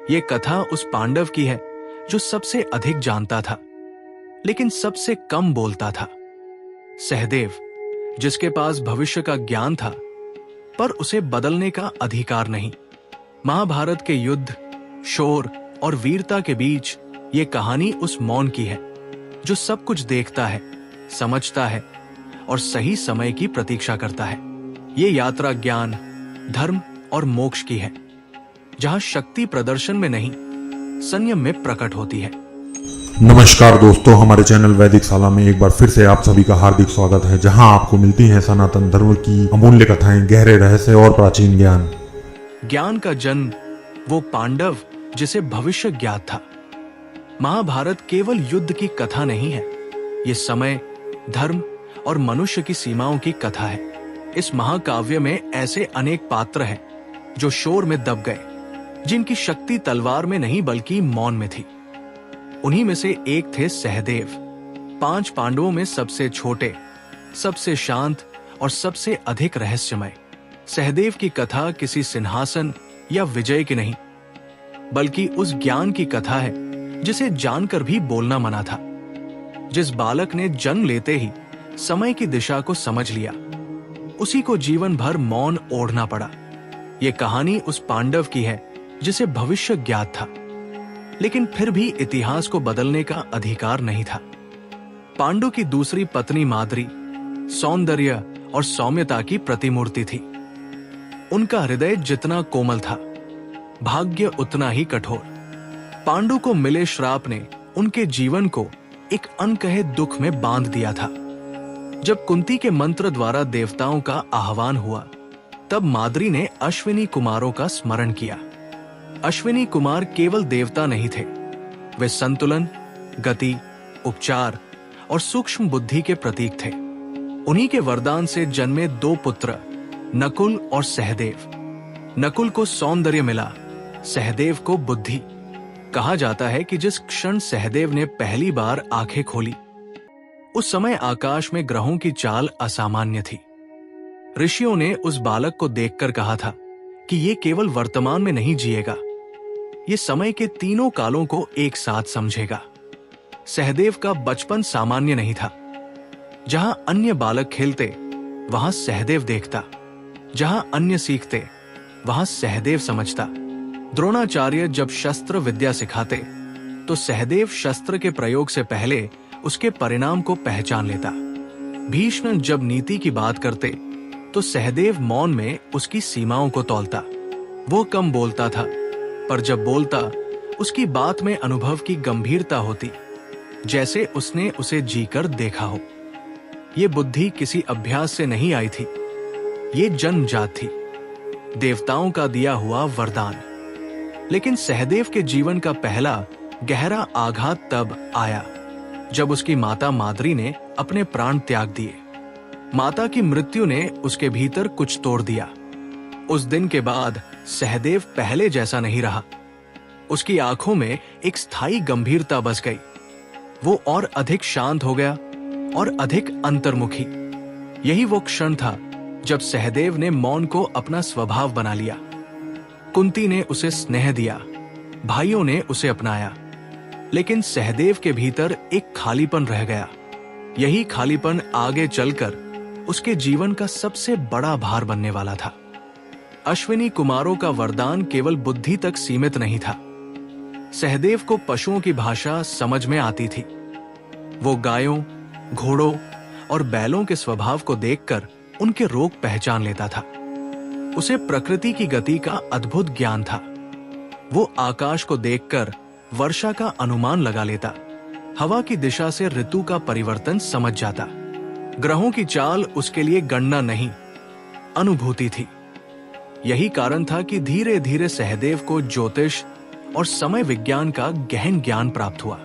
ये कथा उस पांडव की है जो सबसे अधिक जानता था लेकिन सबसे कम बोलता था। सहदेव, जिसके पास भविष्य का ज्ञान था पर उसे बदलने का अधिकार नहीं। महाभारत के युद्ध, शौर्य और वीरता के बीच ये कहानी उस मौन की है जो सब कुछ देखता है, समझता है और सही समय की प्रतीक्षा करता है। ये यात्रा ज्ञान, धर्म और मोक्ष की है, जहां शक्ति प्रदर्शन में नहीं, संयम में प्रकट होती है। नमस्कार दोस्तों, हमारे चैनल वैदिक शाला में एक बार फिर से आप सभी का हार्दिक स्वागत है, जहां आपको मिलती हैं सनातन धर्म की अमूल्य कथाएं, गहरे रहस्य और प्राचीन ज्ञान। ज्ञान का जन्म वो पांडव जिसे भविष्य ज्ञात था। महाभारत केवल युद्ध की कथा नहीं है, ये समय, धर्म और मनुष्य की सीमाओं की कथा है। इस महाकाव्य में ऐसे अनेक पात्र हैं जो शोर में दब गए, जिनकी शक्ति तलवार में नहीं बल्कि मौन में थी। उन्हीं में से एक थे सहदेव, 5 पांडवों में सबसे छोटे, सबसे शांत और सबसे अधिक रहस्यमय। सहदेव की कथा किसी सिंहासन या विजय की नहीं, बल्कि उस ज्ञान की कथा है जिसे जानकर भी बोलना मना था। जिस बालक ने जन्म लेते ही समय की दिशा को समझ लिया, उसी को जीवन भर मौन ओढ़ना पड़ा। यह कहानी उस पांडव की है जिसे भविष्य ज्ञात था, लेकिन फिर भी इतिहास को बदलने का अधिकार नहीं था। पांडु की दूसरी पत्नी माद्री सौंदर्य और सौम्यता की प्रतिमूर्ति थी। उनका हृदय जितना कोमल था, भाग्य उतना ही कठोर। पांडु को मिले श्राप ने उनके जीवन को एक अनकहे दुख में बांध दिया था। जब कुंती के मंत्र द्वारा देवताओं का आह्वान हुआ, तब माद्री ने अश्विनी कुमारों का स्मरण किया। अश्विनी कुमार केवल देवता नहीं थे, वे संतुलन, गति, उपचार और सूक्ष्म बुद्धि के प्रतीक थे। उन्हीं के वरदान से जन्मे 2 पुत्र, नकुल और सहदेव। नकुल को सौंदर्य मिला, सहदेव को बुद्धि। कहा जाता है कि जिस क्षण सहदेव ने पहली बार आंखें खोली, उस समय आकाश में ग्रहों की चाल असामान्य थी। ऋषियों ने उस बालक को देखकर कहा था कि ये केवल वर्तमान में नहीं जिएगा, ये समय के तीनों कालों को एक साथ समझेगा। सहदेव का बचपन सामान्य नहीं था। जहां अन्य बालक खेलते, वहां सहदेव देखता। जहां अन्य सीखते, वहां सहदेव समझता। द्रोणाचार्य जब शस्त्र विद्या सिखाते, तो सहदेव शस्त्र के प्रयोग से पहले उसके परिणाम को पहचान लेता। भीष्म जब नीति की बात करते, तो सहदेव मौन में उसकी सीमाओं को तौलता। वो कम बोलता था, पर जब बोलता, उसकी बात में अनुभव की गंभीरता होती, जैसे उसने उसे जीकर देखा हो। ये बुद्धि किसी अभ्यास से नहीं आई थी, ये जन्मजात थी, देवताओं का दिया हुआ वरदान। लेकिन सहदेव के जीवन का पहला गहरा आघात तब आया जब उसकी माता माद्री ने अपने प्राण त्याग दिए। माता की मृत्यु ने उसके भीतर कुछ तोड़ दिया। उस दिन के बाद सहदेव पहले जैसा नहीं रहा। उसकी आंखों में एक स्थायी गंभीरता बस गई। वो और अधिक शांत हो गया और अधिक अंतर्मुखी। यही वो क्षण था जब सहदेव ने मौन को अपना स्वभाव बना लिया। कुंती ने उसे स्नेह दिया, भाइयों ने उसे अपनाया, लेकिन सहदेव के भीतर एक खालीपन रह गया। यही खालीपन आगे चलकर उसके जीवन का सबसे बड़ा भार बनने वाला था। अश्विनी कुमारों का वरदान केवल बुद्धि तक सीमित नहीं था। सहदेव को पशुओं की भाषा समझ में आती थी। वो गायों, घोड़ों और बैलों के स्वभाव को देखकर उनके रोग पहचान लेता था। उसे प्रकृति की गति का अद्भुत ज्ञान था। वो आकाश को देखकर वर्षा का अनुमान लगा लेता, हवा की दिशा से ऋतु का परिवर्तन समझ जाता। ग्रहों की चाल उसके लिए गणना नहीं, अनुभूति थी। यही कारण था कि धीरे धीरे सहदेव को ज्योतिष और समय विज्ञान का गहन ज्ञान प्राप्त हुआ।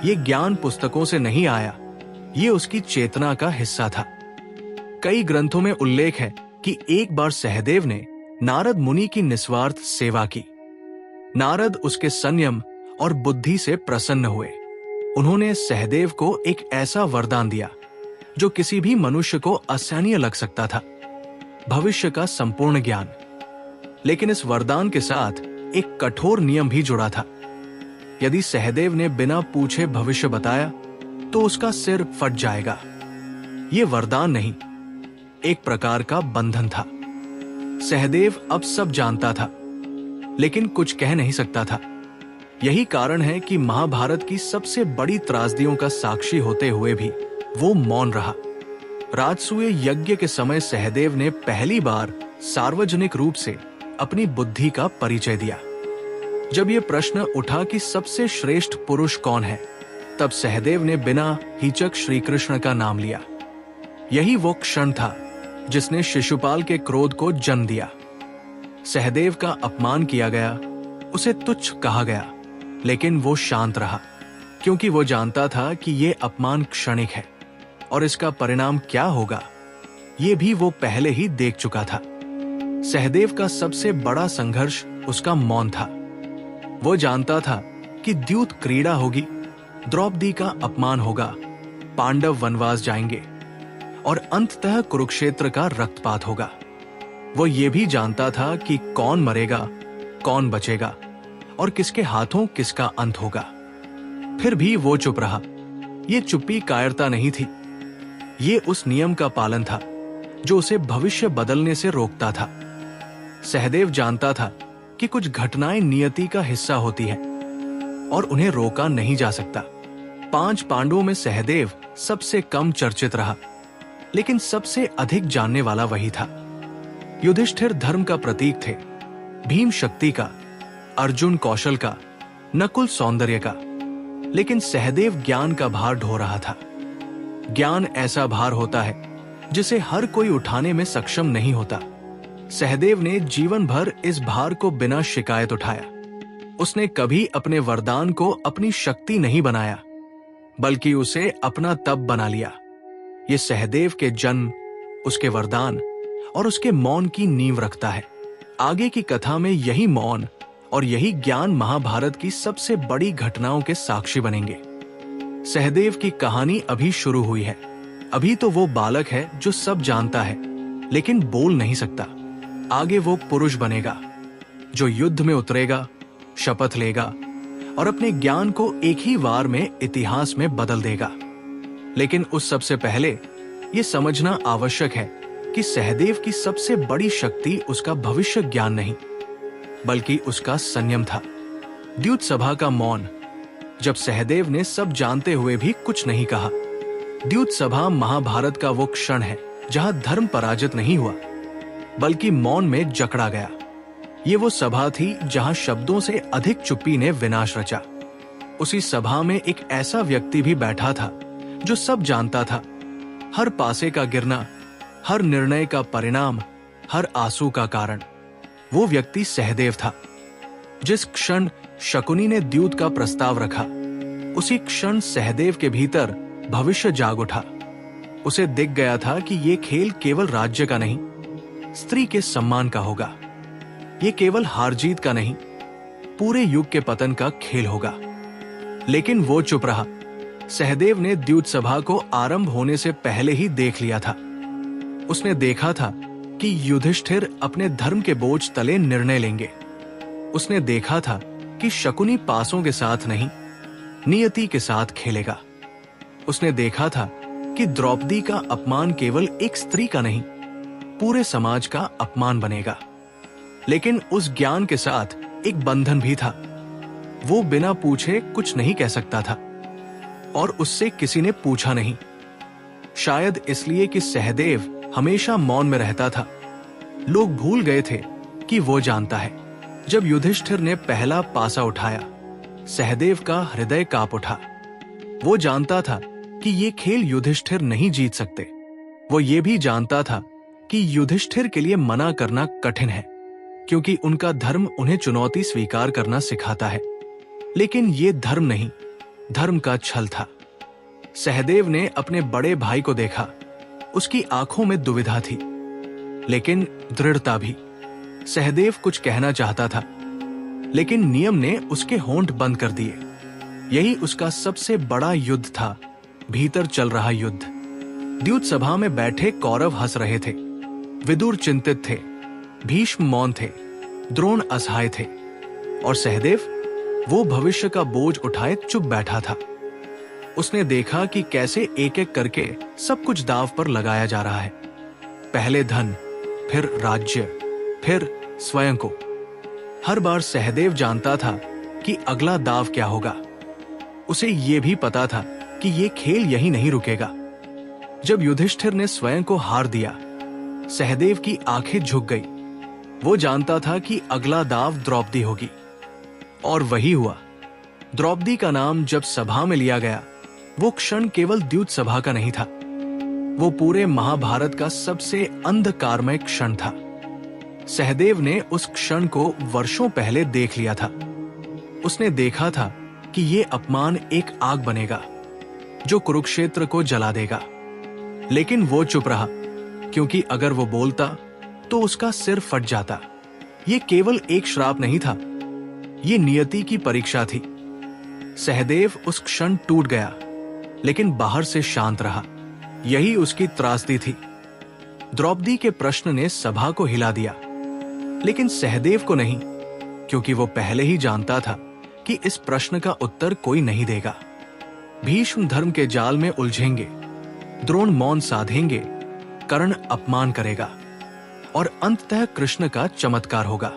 ये ज्ञान पुस्तकों से नहीं आया, ये उसकी चेतना का हिस्सा था। कई ग्रंथों में उल्लेख है कि एक बार सहदेव ने नारद मुनि की निस्वार्थ सेवा की। नारद उसके संयम और बुद्धि से प्रसन्न हुए। उन्होंने सहदेव को एक ऐसा वरदान दिया जो किसी भी मनुष्य को असहनीय लग सकता था, भविष्य का संपूर्ण ज्ञान। लेकिन इस वरदान के साथ एक कठोर नियम भी जुड़ा था। यदि सहदेव ने बिना पूछे भविष्य बताया तो उसका सिर फट जाएगा। ये वरदान नहीं, एक प्रकार का बंधन था। सहदेव अब सब जानता था, लेकिन कुछ कह नहीं सकता था। यही कारण है कि महाभारत की सबसे बड़ी त्रासदियों का साक्षी होते हुए भी वो मौन रहा। राजसूय यज्ञ के समय सहदेव ने पहली बार सार्वजनिक रूप से अपनी बुद्धि का परिचय दिया। जब यह प्रश्न उठा कि सबसे श्रेष्ठ पुरुष कौन है, तब सहदेव ने बिना हिचक श्री कृष्ण का नाम लिया। यही वो क्षण था जिसने शिशुपाल के क्रोध को जन्म दिया। सहदेव का अपमान किया गया, उसे तुच्छ कहा गया, लेकिन वो शांत रहा, क्योंकि वो जानता था कि ये अपमान क्षणिक है और इसका परिणाम क्या होगा ये भी वो पहले ही देख चुका था। सहदेव का सबसे बड़ा संघर्ष उसका मौन था। वो जानता था कि द्यूत क्रीड़ा होगी, द्रौपदी का अपमान होगा, पांडव वनवास जाएंगे और अंततः कुरुक्षेत्र का रक्तपात होगा। वो ये भी जानता था कि कौन मरेगा, कौन बचेगा और किसके हाथों किसका अंत होगा। फिर भी वो चुप रहा। ये चुप्पी कायरता नहीं थी, ये उस नियम का पालन था जो उसे भविष्य बदलने से रोकता था। सहदेव जानता था कि कुछ घटनाएं नियति का हिस्सा होती हैं और उन्हें रोका नहीं जा सकता। 5 पांडवों में सहदेव सबसे कम चर्चित रहा, लेकिन सबसे अधिक जानने वाला वही था। युधिष्ठिर धर्म का प्रतीक थे, भीम शक्ति का, अर्जुन कौशल का, नकुल सौंदर्य का, लेकिन सहदेव ज्ञान का भार ढो रहा था। ज्ञान ऐसा भार होता है जिसे हर कोई उठाने में सक्षम नहीं होता। सहदेव ने जीवन भर इस भार को बिना शिकायत उठाया। उसने कभी अपने वरदान को अपनी शक्ति नहीं बनाया, बल्कि उसे अपना तप बना लिया। ये सहदेव के जन्म, उसके वरदान और उसके मौन की नींव रखता है। आगे की कथा में यही मौन और यही ज्ञान महाभारत की सबसे बड़ी घटनाओं के साक्षी बनेंगे। सहदेव की कहानी अभी शुरू हुई है। अभी तो वो बालक है जो सब जानता है, लेकिन बोल नहीं सकता। आगे वो पुरुष बनेगा जो युद्ध में उतरेगा, शपथ लेगा और अपने ज्ञान को एक ही वार में इतिहास में बदल देगा। लेकिन उस सबसे पहले ये समझना आवश्यक है कि सहदेव की सबसे बड़ी शक्ति उसका भविष्य ज्ञान नहीं, बल्कि उसका संयम था। द्यूत सभा का मौन, जब सहदेव ने सब जानते हुए भी कुछ नहीं कहा। द्यूत सभा महाभारत का वो क्षण है जहां धर्म पराजित नहीं हुआ, बल्कि मौन में जकड़ा गया। ये वो सभा थी जहां शब्दों से अधिक चुप्पी ने विनाश रचा। उसी सभा में एक ऐसा व्यक्ति भी बैठा था जो सब जानता था, हर पासे का गिरना, हर निर्णय का परिणाम, हर आंसू का कारण। वो व्यक्ति सहदेव था। जिस क्षण शकुनी ने द्यूत का प्रस्ताव रखा, उसी क्षण सहदेव के भीतर भविष्य जाग उठा। उसे दिख गया था कि ये खेल केवल राज्य का नहीं, स्त्री के सम्मान का होगा। ये केवल हार जीत का नहीं, पूरे युग के पतन का खेल होगा। लेकिन वो चुप रहा। सहदेव ने द्यूत सभा को आरंभ होने से पहले ही देख लिया था। उसने देखा था कि युधिष्ठिर अपने धर्म के बोझ तले निर्णय लेंगे। उसने देखा था कि शकुनी पासों के साथ नहीं, नियति के साथ खेलेगा। उसने देखा था कि द्रौपदी का अपमान केवल एक स्त्री का नहीं, पूरे समाज का अपमान बनेगा। लेकिन उस ज्ञान के साथ एक बंधन भी था। वो बिना पूछे कुछ नहीं कह सकता था और उससे किसी ने पूछा नहीं। शायद इसलिए कि सहदेव हमेशा मौन में रहता था। लोग भूल गए थे कि वो जानता है। जब युधिष्ठिर ने पहला पासा उठाया, सहदेव का हृदय कांप उठा। वो जानता था कि ये खेल युधिष्ठिर नहीं जीत सकते। वो ये भी जानता था कि युधिष्ठिर के लिए मना करना कठिन है, क्योंकि उनका धर्म उन्हें चुनौती स्वीकार करना सिखाता है। लेकिन ये धर्म नहीं, धर्म का छल था। सहदेव ने अपने बड़े भाई को देखा। उसकी आंखों में दुविधा थी, लेकिन दृढ़ता भी। सहदेव कुछ कहना चाहता था, लेकिन नियम ने उसके होंठ बंद कर दिए। यही उसका सबसे बड़ा युद्ध था, भीतर चल रहा युद्ध। द्यूत सभा में बैठे कौरव हंस रहे थे, विदुर चिंतित थे, भीष्म मौन थे, द्रोण असहाय थे। और सहदेव वो भविष्य का बोझ उठाए चुप बैठा था। उसने देखा कि कैसे एक एक करके सब कुछ दांव पर लगाया जा रहा है। पहले धन, फिर राज्य, फिर स्वयं को। हर बार सहदेव जानता था कि अगला दांव क्या होगा। उसे यह भी पता था कि यह खेल यही नहीं रुकेगा। जब युधिष्ठिर ने स्वयं को हार दिया, सहदेव की आंखें झुक गई। वो जानता था कि अगला दांव द्रौपदी होगी, और वही हुआ। द्रौपदी का नाम जब सभा में लिया गया, वो क्षण केवल द्यूत सभा का नहीं था, वो पूरे महाभारत का सबसे अंधकारमय क्षण था। सहदेव ने उस क्षण को वर्षों पहले देख लिया था। उसने देखा था कि ये अपमान एक आग बनेगा जो कुरुक्षेत्र को जला देगा। लेकिन वो चुप रहा, क्योंकि अगर वो बोलता तो उसका सिर फट जाता। ये केवल एक श्राप नहीं था, ये नियति की परीक्षा थी। सहदेव उस क्षण टूट गया, लेकिन बाहर से शांत रहा। यही उसकी त्रासदी थी। द्रौपदी के प्रश्न ने सभा को हिला दिया, लेकिन सहदेव को नहीं, क्योंकि वो पहले ही जानता था कि इस प्रश्न का उत्तर कोई नहीं देगा। भीष्म धर्म के जाल में उलझेंगे, द्रोण मौन साधेंगे, कर्ण अपमान करेगा, और अंततः कृष्ण का चमत्कार होगा।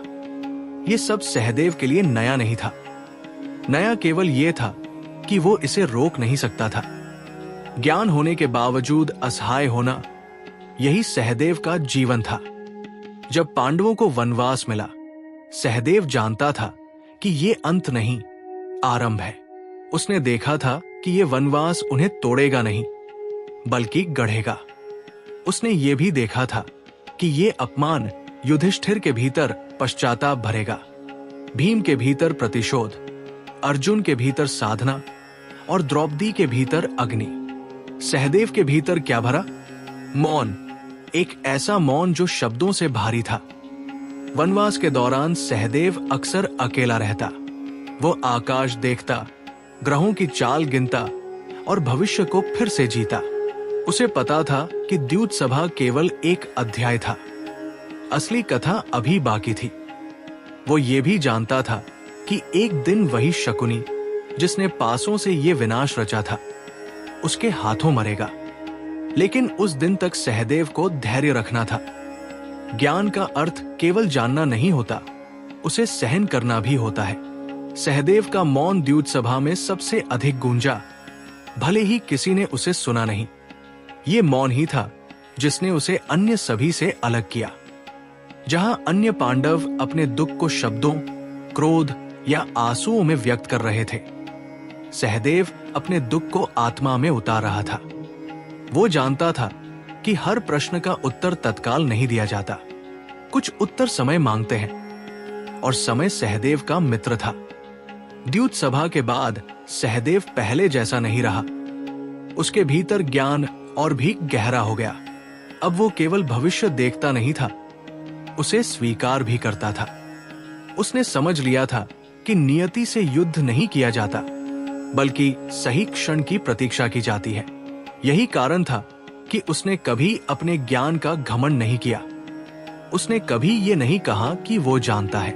ये सब सहदेव के लिए नया नहीं था। नया केवल यह था कि वो इसे रोक नहीं सकता था। ज्ञान होने के बावजूद असहाय होना, यही सहदेव का जीवन था। जब पांडवों को वनवास मिला, सहदेव जानता था कि ये अंत नहीं, आरंभ है। उसने देखा था कि ये वनवास उन्हें तोड़ेगा नहीं, बल्कि गढ़ेगा। उसने ये भी देखा था कि ये अपमान युधिष्ठिर के भीतर पश्चाताप भरेगा, भीम के भीतर प्रतिशोध, अर्जुन के भीतर साधना, और द्रौपदी के भीतर अग्नि। सहदेव के भीतर क्या भरा? मौन, एक ऐसा मौन जो शब्दों से भारी था। वनवास के दौरान सहदेव अक्सर अकेला रहता। वो आकाश देखता, ग्रहों की चाल गिनता, और भविष्य को फिर से जीता। उसे पता था कि द्यूत सभा केवल एक अध्याय था, असली कथा अभी बाकी थी। वो ये भी जानता था कि एक दिन वही शकुनी जिसने पासों से ये विनाश रचा था, उसके हाथों मरेगा। लेकिन उस दिन तक सहदेव को धैर्य रखना था। ज्ञान का अर्थ केवल जानना नहीं होता, उसे सहन करना भी होता है। सहदेव का मौन द्यूत सभा में सबसे अधिक गूंजा, भले ही किसी ने उसे सुना नहीं। ये मौन ही था जिसने उसे अन्य सभी से अलग किया। जहां अन्य पांडव अपने दुख को शब्दों, क्रोध या आंसुओं में व्यक्त कर रहे थे, सहदेव अपने दुख को आत्मा में उतार रहा था। वो जानता था कि हर प्रश्न का उत्तर तत्काल नहीं दिया जाता, कुछ उत्तर समय मांगते हैं, और समय सहदेव का मित्र था। द्यूत सभा के बाद सहदेव पहले जैसा नहीं रहा। उसके भीतर ज्ञान और भी गहरा हो गया। अब वो केवल भविष्य देखता नहीं था, उसे स्वीकार भी करता था। उसने समझ लिया था कि नियति से युद्ध नहीं किया जाता, बल्कि सही क्षण की प्रतीक्षा की जाती है। यही कारण था कि उसने कभी अपने ज्ञान का घमंड नहीं किया। उसने कभी ये नहीं कहा कि वो जानता है,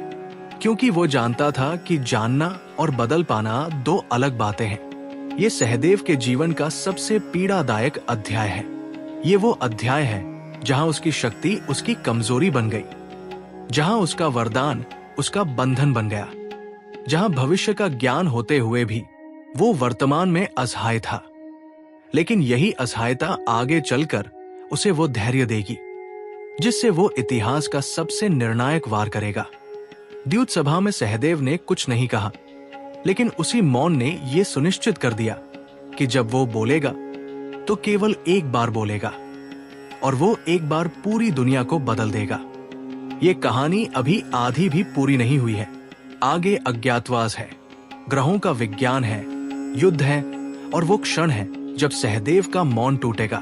क्योंकि वो जानता था कि जानना और बदल पाना दो अलग बातें हैं। ये सहदेव के जीवन का सबसे पीड़ादायक अध्याय है। ये वो अध्याय है जहां उसकी शक्ति उसकी कमजोरी बन गई, जहां उसका वरदान उसका बंधन बन गया, जहां भविष्य का ज्ञान होते हुए भी वो वर्तमान में असहाय था। लेकिन यही असहायता आगे चलकर उसे वो धैर्य देगी जिससे वो इतिहास का सबसे निर्णायक वार करेगा। द्यूत सभा में सहदेव ने कुछ नहीं कहा, लेकिन उसी मौन ने यह सुनिश्चित कर दिया कि जब वो बोलेगा तो केवल एक बार बोलेगा, और वो एक बार पूरी दुनिया को बदल देगा। ये कहानी अभी आधी भी पूरी नहीं हुई है। आगे अज्ञातवास है, ग्रहों का विज्ञान है, युद्ध है, और वो क्षण है जब सहदेव का मौन टूटेगा।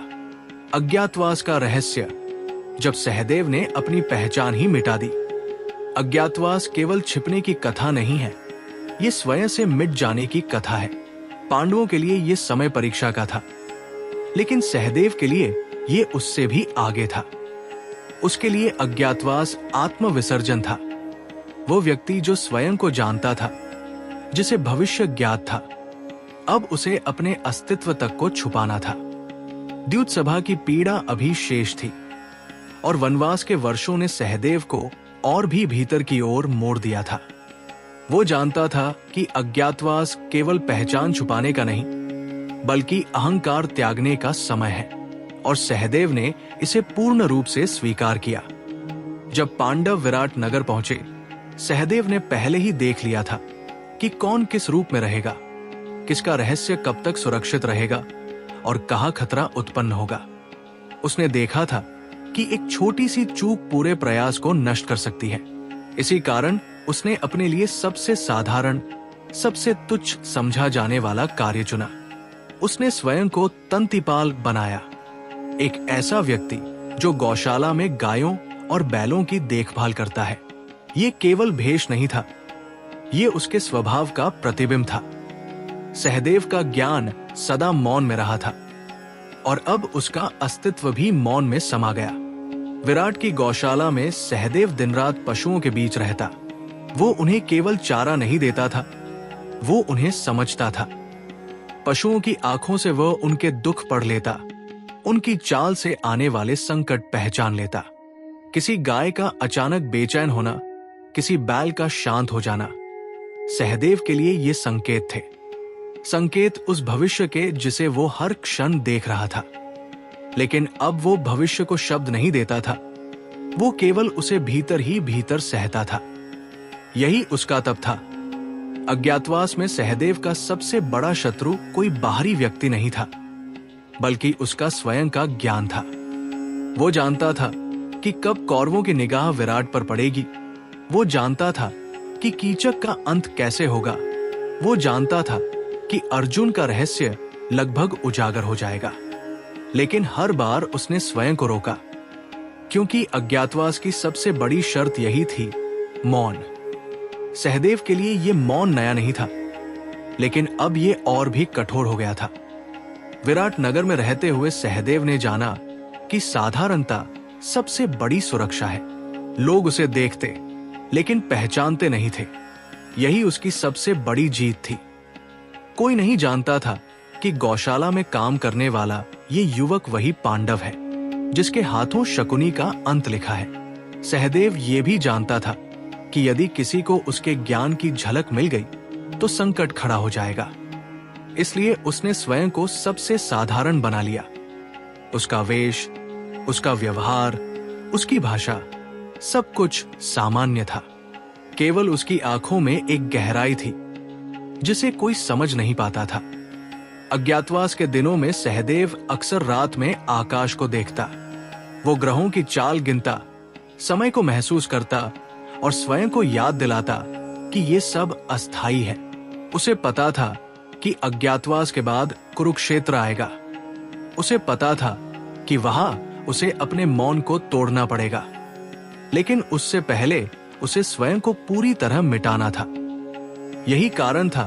अज्ञातवास का रहस्य, जब सहदेव ने अपनी पहचान ही मिटा दी। अज्ञातवास केवल छिपने की कथा नहीं है, ये स्वयं से मिट जाने की कथा है। पांडवों के लिए ये समय परीक्षा का था, लेकिन सहदेव के लिए ये उससे भी आगे था। उसके लिए अज्ञातवास आत्मविसर्जन था। वो व्यक्ति जो स्वयं को जानता था, जिसे भविष्य ज्ञात था, अब उसे अपने अस्तित्व तक को छुपाना था। द्यूत सभा की पीड़ा अभी शेष थी और वनवास के वर्षों ने सहदेव को और भी भीतर की ओर मोड़ दिया था। वो जानता था कि अज्ञातवास केवल पहचान छुपाने का नहीं, बल्कि अहंकार त्यागने का समय है, और सहदेव ने इसे पूर्ण रूप से स्वीकार किया। जब पांडव विराट नगर पहुंचे, सहदेव ने पहले ही देख लिया था कि कौन किस रूप में रहेगा, किसका रहस्य कब तक सुरक्षित रहेगा और कहां खतरा उत्पन्न होगा। उसने देखा था कि एक छोटी सी चूक पूरे प्रयास को नष्ट कर सकती है। इसी कारण उसने अपने लिए सबसे साधारण, सबसे तुच्छ समझा जाने वाला कार्य चुना। उसने स्वयं को तंतिपाल बनाया, एक ऐसा व्यक्ति जो गौशाला में गायों और बैलों की देखभाल करता है। ये केवल भेष नहीं था, ये उसके स्वभाव का प्रतिबिंब था। सहदेव का ज्ञान सदा मौन में रहा था और अब उसका अस्तित्व भी मौन में समा गया। विराट की गौशाला में सहदेव दिन रात पशुओं के बीच रहता। वो उन्हें केवल चारा नहीं देता था, वो उन्हें समझता था। पशुओं की आंखों से वह उनके दुख पढ़ लेता, उनकी चाल से आने वाले संकट पहचान लेता। किसी गाय का अचानक बेचैन होना, किसी बैल का शांत हो जाना, सहदेव के लिए ये संकेत थे। संकेत उस भविष्य के जिसे वो हर क्षण देख रहा था। लेकिन अब वो भविष्य को शब्द नहीं देता था, वो केवल उसे भीतर ही भीतर सहता था। यही उसका तप था। अज्ञातवास में सहदेव का सबसे बड़ा शत्रु कोई बाहरी व्यक्ति नहीं था, बल्कि उसका स्वयं का ज्ञान था। वो जानता था कि कब कौरवों की निगाह विराट पर पड़ेगी। वो जानता था कि कीचक का अंत कैसे होगा। वो जानता था कि अर्जुन का रहस्य लगभग उजागर हो जाएगा। लेकिन हर बार उसने स्वयं को रोका, क्योंकि अज्ञातवास की सबसे बड़ी शर्त यही थी, मौन। सहदेव के लिए यह मौन नया नहीं था, लेकिन अब यह और भी कठोर हो गया था। विराट नगर में रहते हुए सहदेव ने जाना कि साधारणता सबसे बड़ी सुरक्षा है। लोग उसे देखते लेकिन पहचानते नहीं थे। यही उसकी सबसे बड़ी जीत थी। कोई नहीं जानता था कि गौशाला में काम करने वाला ये युवक वही पांडव है जिसके हाथों शकुनी का अंत लिखा है। सहदेव ये भी जानता था कि यदि किसी को उसके ज्ञान की झलक मिल गई तो संकट खड़ा हो जाएगा। इसलिए उसने स्वयं को सबसे साधारण बना लिया। उसका वेश, उसका व्यवहार, उसकी भाषा, सब कुछ सामान्य था। केवल उसकी आंखों में एक गहराई थी जिसे कोई समझ नहीं पाता था। अज्ञातवास के दिनों में सहदेव अक्सर रात में आकाश को देखता। वो ग्रहों की चाल गिनता, समय को महसूस करता और स्वयं को याद दिलाता कि ये सब अस्थायी है। उसे पता था कि अज्ञातवास के बाद कुरुक्षेत्र आएगा। उसे पता था कि वहां उसे अपने मौन को तोड़ना पड़ेगा, लेकिन उससे पहले उसे स्वयं को पूरी तरह मिटाना था। यही कारण था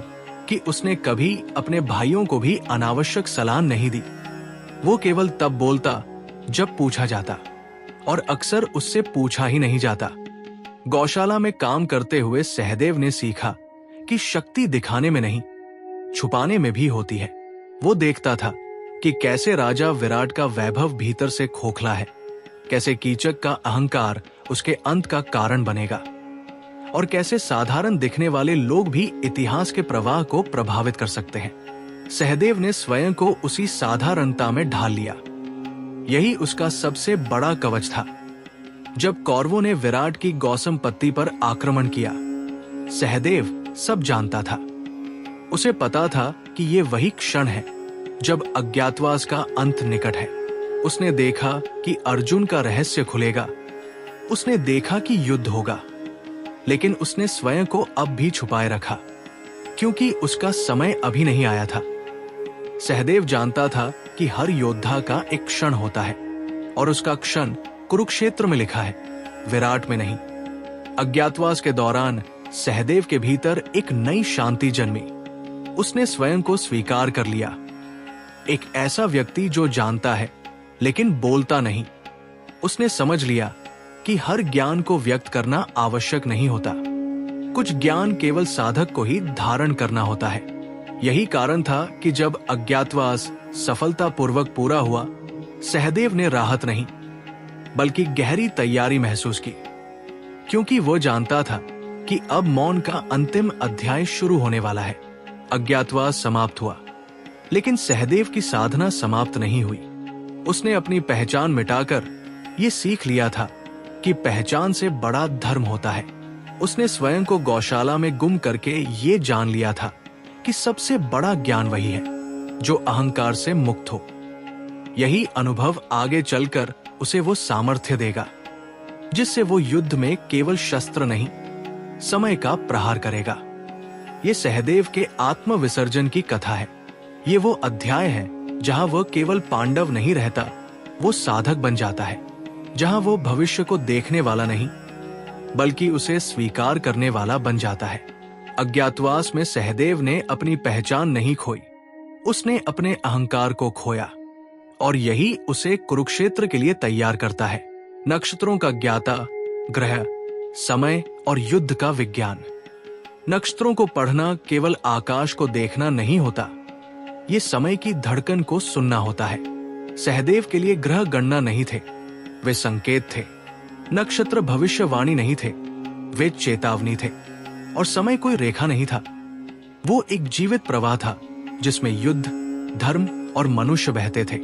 कि उसने कभी अपने भाइयों को भी अनावश्यक सलाह नहीं दी। वो केवल तब बोलता जब पूछा जाता, और अक्सर उससे पूछा ही नहीं जाता। गौशाला में काम करते हुए सहदेव ने सीखा कि शक्ति दिखाने में नहीं, छुपाने में भी होती है। वो देखता था कि कैसे राजा विराट का वैभव भीतर से खोखला है, कैसे कीचक का अहंकार उसके अंत का कारण बनेगा, और कैसे साधारण दिखने वाले लोग भी इतिहास के प्रवाह को प्रभावित कर सकते हैं। सहदेव ने स्वयं को उसी साधारणता में ढाल लिया। यही उसका सबसे बड़ा कवच था। जब कौरवों ने विराट की गौसमपत्ति पर आक्रमण किया, सहदेव सब जानता था। उसे पता था कि ये वही क्षण है जब अज्ञातवास का अंत निकट है। उसने देखा कि अर्जुन का रहस्य खुलेगा, उसने देखा कि युद्ध होगा, लेकिन उसने स्वयं को अब भी छुपाए रखा, क्योंकि उसका समय अभी नहीं आया था। सहदेव जानता था कि हर योद्धा का एक क्षण होता है, और उसका क्षण कुरुक्षेत्र में लिखा है, विराट में नहीं। अज्ञातवास के दौरान सहदेव के भीतर एक नई शांति जन्मी। उसने स्वयं को स्वीकार कर लिया, एक ऐसा व्यक्ति जो जानता है लेकिन बोलता नहीं। उसने समझ लिया कि हर ज्ञान को व्यक्त करना आवश्यक नहीं होता, कुछ ज्ञान केवल साधक को ही धारण करना होता है। यही कारण था कि जब अज्ञातवास सफलतापूर्वक पूरा हुआ, सहदेव ने राहत नहीं बल्कि गहरी तैयारी महसूस की, क्योंकि वो जानता था कि अब मौन का अंतिम अध्याय शुरू होने वाला है। अज्ञातवास समाप्त हुआ, लेकिन सहदेव की साधना समाप्त नहीं हुई। उसने अपनी पहचान मिटाकर ये सीख लिया था कि पहचान से बड़ा धर्म होता है। उसने स्वयं को गौशाला में गुम करके ये जान लिया था कि सबसे बड़ा ज्ञान वही है जो अहंकार से मुक्त हो। यही अनुभव आगे चलकर उसे वो सामर्थ्य देगा जिससे वो युद्ध में केवल शस्त्र नहीं, समय का प्रहार करेगा। ये सहदेव के आत्म विसर्जन की कथा है। ये वो अध्याय है जहां वह केवल पांडव नहीं रहता, वो साधक बन जाता है। जहां वो भविष्य को देखने वाला नहीं बल्कि उसे स्वीकार करने वाला बन जाता है। अज्ञातवास में सहदेव ने अपनी पहचान नहीं खोई, उसने अपने अहंकार को खोया, और यही उसे कुरुक्षेत्र के लिए तैयार करता है। नक्षत्रों का ज्ञाता, ग्रह, समय और युद्ध का विज्ञान। नक्षत्रों को पढ़ना केवल आकाश को देखना नहीं होता, ये समय की धड़कन को सुनना होता है। सहदेव के लिए ग्रह गणना नहीं थे, वे संकेत थे। नक्षत्र भविष्यवाणी नहीं थे, वे चेतावनी थे। और समय कोई रेखा नहीं था, वो एक जीवित प्रवाह था जिसमें युद्ध, धर्म और मनुष्य बहते थे।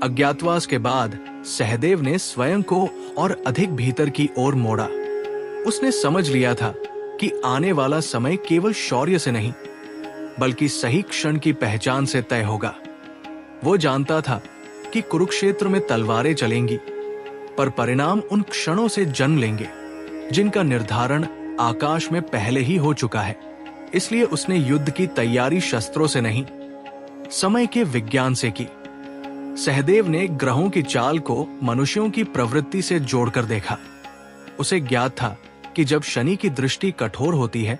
अज्ञातवास के बाद सहदेव ने स्वयं को और अधिक भीतर की ओर मोड़ा। उसने समझ लिया था कि आने वाला समय केवल शौर्य से नहीं बल्कि सही क्षण की पहचान से तय होगा। वो जानता था कि कुरुक्षेत्र में तलवारें चलेंगी, पर परिणाम उन क्षणों से जन्म लेंगे जिनका निर्धारण आकाश में पहले ही हो चुका है। इसलिए उसने युद्ध की तैयारी शस्त्रों से नहीं, समय के विज्ञान से की। सहदेव ने ग्रहों की चाल को मनुष्यों की प्रवृत्ति से जोड़कर देखा। उसे ज्ञात था कि जब शनि की दृष्टि कठोर होती है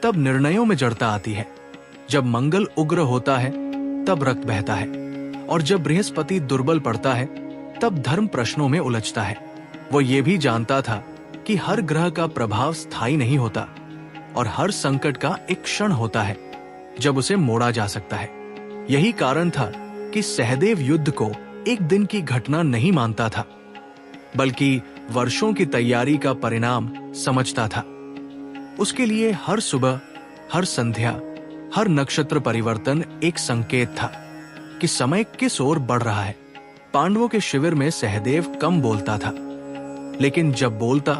तब निर्णयों में जड़ता आती है, जब मंगल उग्र होता है तब रक्त बहता है, और जब बृहस्पति दुर्बल पड़ता है तब धर्म प्रश्नों में उलझता है। वो ये भी जानता था कि हर ग्रह का प्रभाव स्थायी नहीं होता और हर संकट का एक क्षण होता है जब उसे मोड़ा जा सकता है। यही कारण था कि सहदेव युद्ध को एक दिन की घटना नहीं मानता था बल्कि वर्षों की तैयारी का परिणाम समझता था। उसके लिए हर सुबह, हर संध्या, हर नक्षत्र परिवर्तन एक संकेत था कि समय किस ओर बढ़ रहा है। पांडवों के शिविर में सहदेव कम बोलता था, लेकिन जब बोलता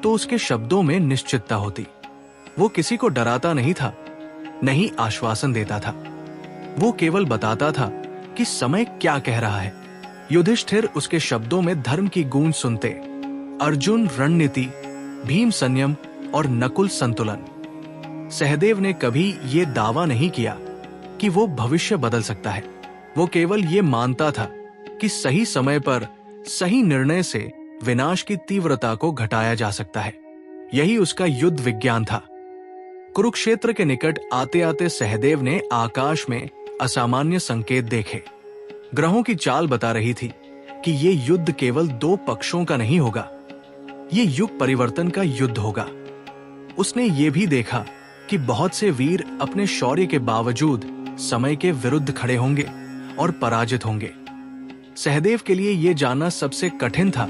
तो उसके शब्दों में निश्चितता होती। वो किसी को डराता नहीं था, नहीं आश्वासन देता था। वो केवल बताता था कि समय क्या कह रहा है। युधिष्ठिर उसके शब्दों में धर्म की गूंज सुनते, अर्जुन रणनीति, भीम संयम और नकुल संतुलन। सहदेव ने कभी ये दावा नहीं किया कि वो भविष्य बदल सकता है। वो केवल ये मानता था कि सही समय पर सही निर्णय से विनाश की तीव्रता को घटाया जा सकता है। यही उसका युद्ध विज्ञान था। कुरुक्षेत्र के निकट आते आते सहदेव ने आकाश में असामान्य संकेत देखे। ग्रहों की चाल बता रही थी कि ये युद्ध केवल दो पक्षों का नहीं होगा, ये युग परिवर्तन का युद्ध होगा। उसने ये भी देखा कि बहुत से वीर अपने शौर्य के बावजूद समय के विरुद्ध खड़े होंगे और पराजित होंगे। सहदेव के लिए यह जानना सबसे कठिन था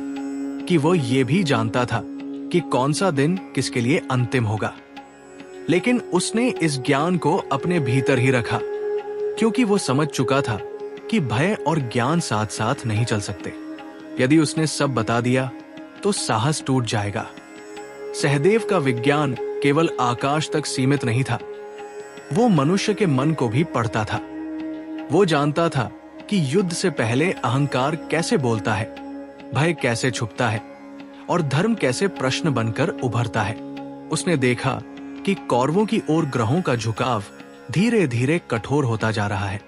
कि वो ये भी जानता था कि कौन सा दिन किसके लिए अंतिम होगा। लेकिन उसने इस ज्ञान को अपने भीतर ही रखा, क्योंकि वो समझ चुका था कि भय और ज्ञान साथ साथ नहीं चल सकते। यदि उसने सब बता दिया तो साहस टूट जाएगा। सहदेव का विज्ञान केवल आकाश तक सीमित नहीं था, वो मनुष्य के मन को भी पढ़ता था। वो जानता था कि युद्ध से पहले अहंकार कैसे बोलता है, भय कैसे छुपता है और धर्म कैसे प्रश्न बनकर उभरता है। उसने देखा कि कौरवों की ओर ग्रहों का झुकाव धीरे धीरे कठोर होता जा रहा है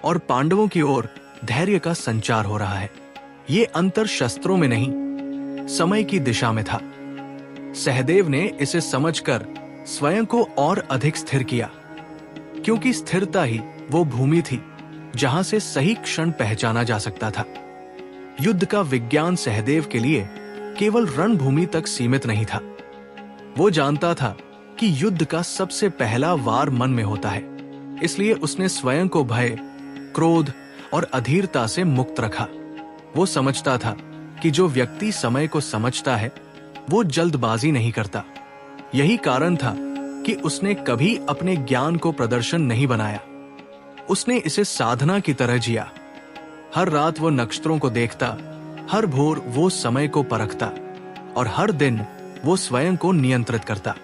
और पांडवों की ओर धैर्य का संचार हो रहा है। ये अंतर शस्त्रों में नहीं, समय की दिशा में था। सहदेव ने इसे समझकर स्वयं को और अधिक स्थिर किया, क्योंकि स्थिरता ही वो भूमि थी जहां से सही क्षण पहचाना जा सकता था। युद्ध का विज्ञान सहदेव के लिए केवल रणभूमि तक सीमित नहीं था। वो जानता था कि युद्ध का सबसे पहला वार मन में होता है, इसलिए उसने स्वयं को भय, क्रोध और अधीरता से मुक्त रखा। वो समझता था कि जो व्यक्ति समय को समझता है वो जल्दबाजी नहीं करता। यही कारण था कि उसने कभी अपने ज्ञान को प्रदर्शन नहीं बनाया। उसने इसे साधना की तरह जिया। हर रात वो नक्षत्रों को देखता, हर भोर वो समय को परखता और हर दिन वो स्वयं को नियंत्रित करता।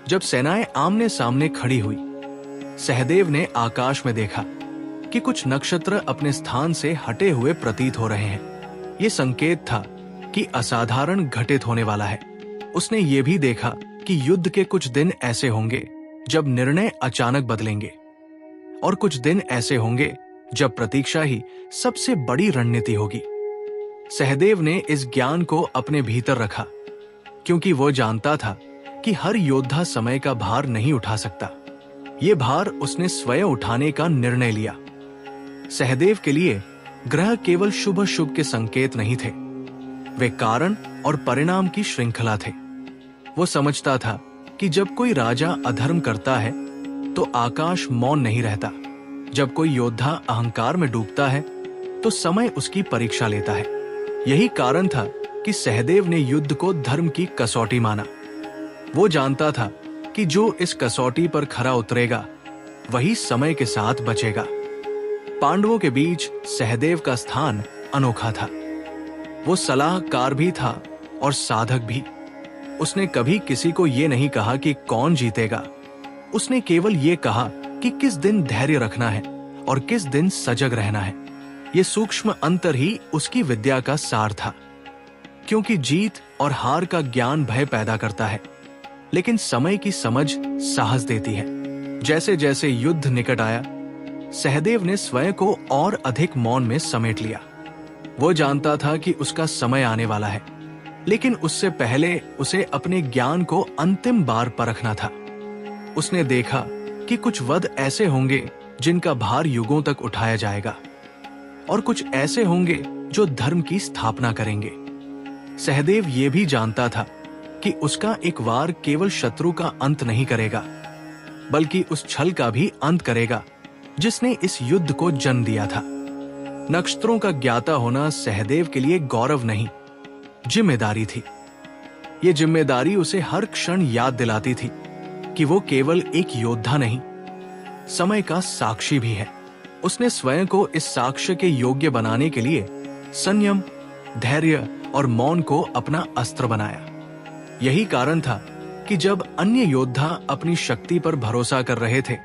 जब सेनाएं आमने सामने खड़ी हुई, सहदेव ने आकाश में देखा कि कुछ नक्षत्र अपने स्थान से हटे हुए प्रतीत हो रहे हैं। ये संकेत था कि असाधारण घटित होने वाला है। उसने ये भी देखा कि युद्ध के कुछ दिन ऐसे होंगे जब निर्णय अचानक बदलेंगे और कुछ दिन ऐसे होंगे जब प्रतीक्षा ही सबसे बड़ी रणनीति होगी। सहदेव ने इस ज्ञान को अपने भीतर रखा, क्योंकि वो जानता था कि हर योद्धा समय का भार नहीं उठा सकता। ये भार उसने स्वयं उठाने का निर्णय लिया। सहदेव के लिए ग्रह केवल शुभ अशुभ के संकेत नहीं थे, वे कारण और परिणाम की श्रृंखला थे। वो समझता था कि जब कोई राजा अधर्म करता है तो आकाश मौन नहीं रहता। जब कोई योद्धा अहंकार में डूबता है तो समय उसकी परीक्षा लेता है। यही कारण था कि सहदेव ने युद्ध को धर्म की कसौटी माना। वो जानता था कि जो इस कसौटी पर खरा उतरेगा वही समय के साथ बचेगा। पांडवों के बीच सहदेव का स्थान अनोखा था। वो सलाहकार भी था और साधक भी। उसने कभी किसी को ये नहीं कहा कि कौन जीतेगा। उसने केवल ये कहा कि किस दिन धैर्य रखना है और किस दिन सजग रहना है। ये सूक्ष्म अंतर ही उसकी विद्या का सार था, क्योंकि जीत और हार का ज्ञान भय पैदा करता है, लेकिन समय की समझ साहस देती है। जैसे जैसे युद्ध निकट आया, सहदेव ने स्वयं को और अधिक मौन में समेट लिया। वो जानता था कि उसका समय आने वाला है, लेकिन उससे पहले उसे अपने ज्ञान को अंतिम बार परखना था। उसने देखा कि कुछ वध ऐसे होंगे जिनका भार युगों तक उठाया जाएगा और कुछ ऐसे होंगे जो धर्म की स्थापना करेंगे। सहदेव ये भी जानता था कि उसका एक वार केवल शत्रु का अंत नहीं करेगा, बल्कि उस छल का भी अंत करेगा जिसने इस युद्ध को जन्म दिया था। नक्षत्रों का ज्ञाता होना सहदेव के लिए गौरव नहीं, जिम्मेदारी थी। ये जिम्मेदारी उसे हर क्षण याद दिलाती थी कि वो केवल एक योद्धा नहीं, समय का साक्षी भी है। उसने स्वयं को इस साक्ष्य के योग्य बनाने के लिए संयम, धैर्य और मौन को अपना अस्त्र बनाया। यही कारण था कि जब अन्य योद्धा अपनी शक्ति पर भरोसा कर रहे थे,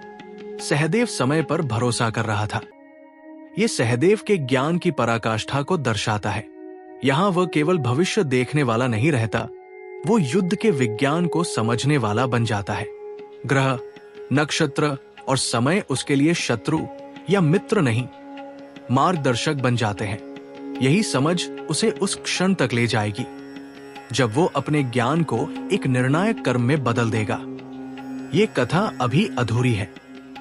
सहदेव समय पर भरोसा कर रहा था। ये सहदेव के ज्ञान की पराकाष्ठा को दर्शाता है। यहाँ वह केवल भविष्य देखने वाला नहीं रहता, वो युद्ध के विज्ञान को समझने वाला बन जाता है। ग्रह, नक्षत्र और समय उसके लिए शत्रु या मित्र नहीं, मार्गदर्शक बन जाते हैं। यही समझ उसे उस क्षण तक ले जाएगी जब वो अपने ज्ञान को एक निर्णायक कर्म में बदल देगा। ये कथा अभी अधूरी है।